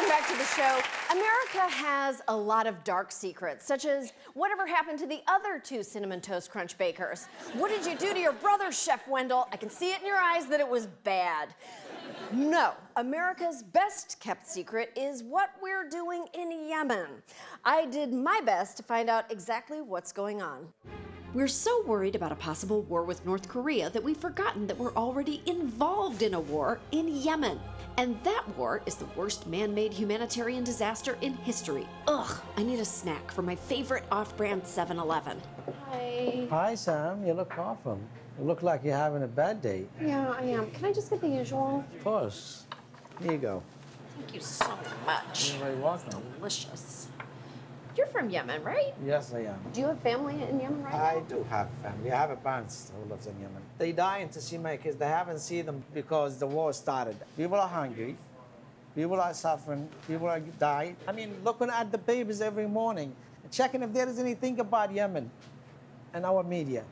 Welcome back to the show. America has a lot of dark secrets, such as whatever happened to the other two Cinnamon Toast Crunch bakers. What did you do to your brother, Chef Wendell? I can see it in your eyes that it was bad. No, America's best kept secret is what we're doing in Yemen. I did my best to find out exactly what's going on. We're so worried about a possible war with North Korea that we've forgotten that we're already involved in a war in Yemen. And that war is the worst man-made humanitarian disaster in history. Ugh, I need a snack from my favorite off-brand 7-Eleven. Hi. Hi, Sam. You look awesome. You look like you're having a bad day. Yeah, I am. Can I just get the usual? Of course. Here you go. Thank you so much. You're very welcome. Delicious. You're from Yemen, right? Yes, I am. Do you have family in Yemen right now? I do have family. I have a parents who lives in Yemen. They dying to see my kids. They haven't seen them because the war started. People are hungry. People are suffering. People are dying. I mean, looking at the papers every morning, checking if there is anything about Yemen and our media.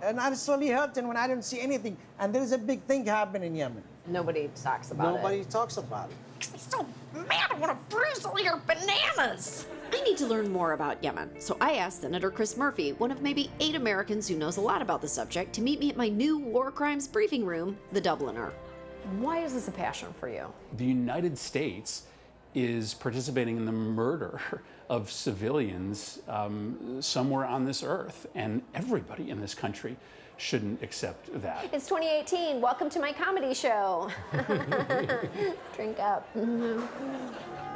And I was really hurting when I didn't see anything. And there is a big thing happening in Yemen. Nobody talks about Nobody talks about it. I'm so mad. I want to bruise all your bananas. I need to learn more about Yemen, so I asked Senator Chris Murphy, one of maybe 8 Americans who knows a lot about the subject, to meet me at my new war crimes briefing room, the Dubliner. Why is this a passion for you? The United States is participating in the murder of civilians somewhere on this earth, and everybody in this country shouldn't accept that. It's 2018. Welcome to my comedy show. Drink up.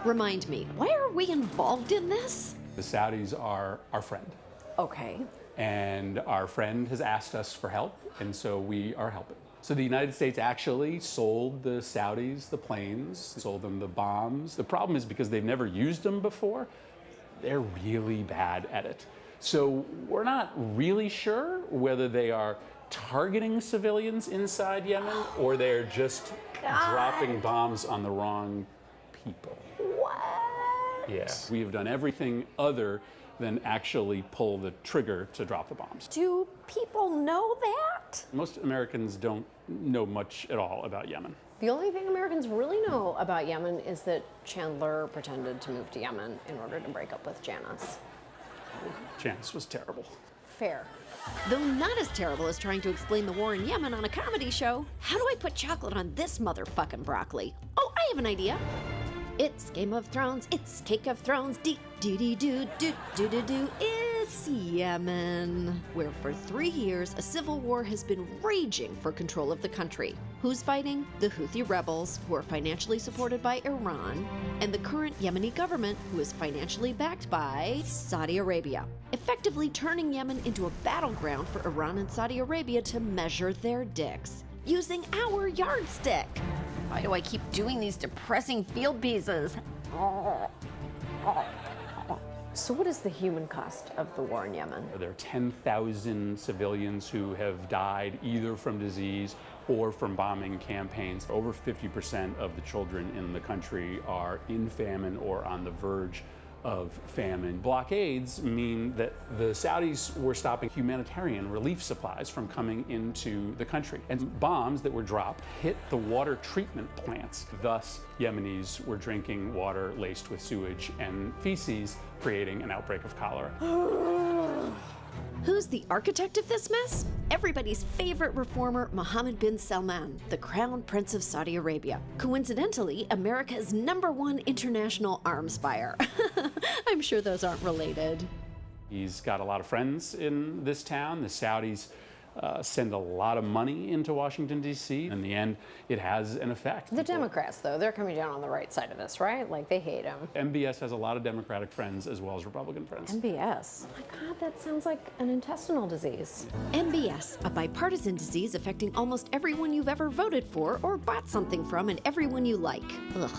Remind me, why are we involved in this? The Saudis are our friend, Okay. and our friend has asked us for help, and so we are helping. So the United States actually sold the Saudis the planes, sold them the bombs. The problem is because they've never used them before, they're really bad at it. So we're not really sure whether they are targeting civilians inside Yemen or they're just dropping bombs on the wrong people. What? Yeah, we have done everything other than actually pull the trigger to drop the bombs. Do people know that? Most Americans don't know much at all about Yemen. The only thing Americans really know about Yemen is that Chandler pretended to move to Yemen in order to break up with Janice. Janice was terrible. Fair. Though not as terrible as trying to explain the war in Yemen on a comedy show, how do I put chocolate on this motherfucking broccoli? Oh, I have an idea. It's Game of Thrones, it's Cake of Thrones, dee-dee-doo-doo-doo-doo-doo, it's Yemen, where for 3 years a civil war has been raging for control of the country. Who's fighting? The Houthi rebels, who are financially supported by Iran, and the current Yemeni government, who is financially backed by Saudi Arabia, effectively turning Yemen into a battleground for Iran and Saudi Arabia to measure their dicks, using our yardstick. Why do I keep doing these depressing field pieces? So what is the human cost of the war in Yemen? There are 10,000 civilians who have died either from disease or from bombing campaigns. Over 50% of the children in the country are in famine or on the verge of famine. Blockades mean that the Saudis were stopping humanitarian relief supplies from coming into the country. And bombs that were dropped hit the water treatment plants. Thus, Yemenis were drinking water laced with sewage and feces, creating an outbreak of cholera. Who's the architect of this mess? Everybody's favorite reformer, Mohammed bin Salman, the Crown Prince of Saudi Arabia. Coincidentally, America's #1 international arms buyer. I'm sure those aren't related. He's got a lot of friends in this town. The Saudis send a lot of money into Washington, D.C. In the end, it has an effect. The Democrats, though, they're coming down on the right side of this, right? Like, they hate him. MBS has a lot of Democratic friends as well as Republican friends. MBS? Oh my God, that sounds like an intestinal disease. MBS, a bipartisan disease affecting almost everyone you've ever voted for or bought something from and everyone you like. Ugh.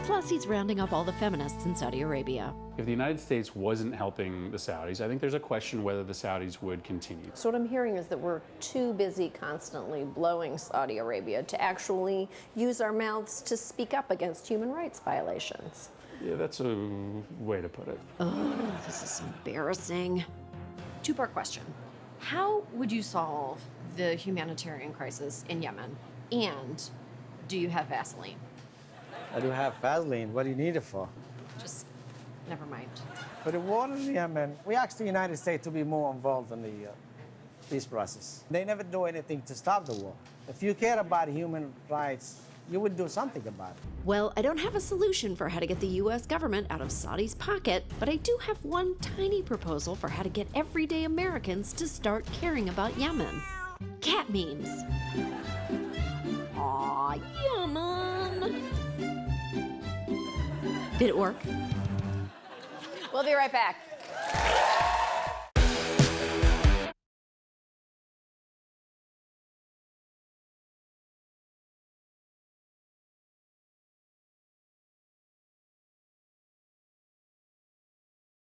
Plus, he's rounding up all the feminists in Saudi Arabia. If the United States wasn't helping the Saudis, I think there's a question whether the Saudis would continue. So what I'm hearing is that we're too busy constantly blowing Saudi Arabia to actually use our mouths to speak up against human rights violations. Yeah, that's a way to put it. Oh, this is embarrassing. Two-part question. How would you solve the humanitarian crisis in Yemen? And do you have Vaseline? I do have Vaseline. What do you need it for? Just, never mind. For the war in Yemen, we asked the United States to be more involved in the peace process. They never do anything to stop the war. If you care about human rights, you would do something about it. Well, I don't have a solution for how to get the U.S. government out of Saudi's pocket, but I do have one tiny proposal for how to get everyday Americans to start caring about Yemen. Cat memes. Aw, Yemen. Did it work? We'll be right back.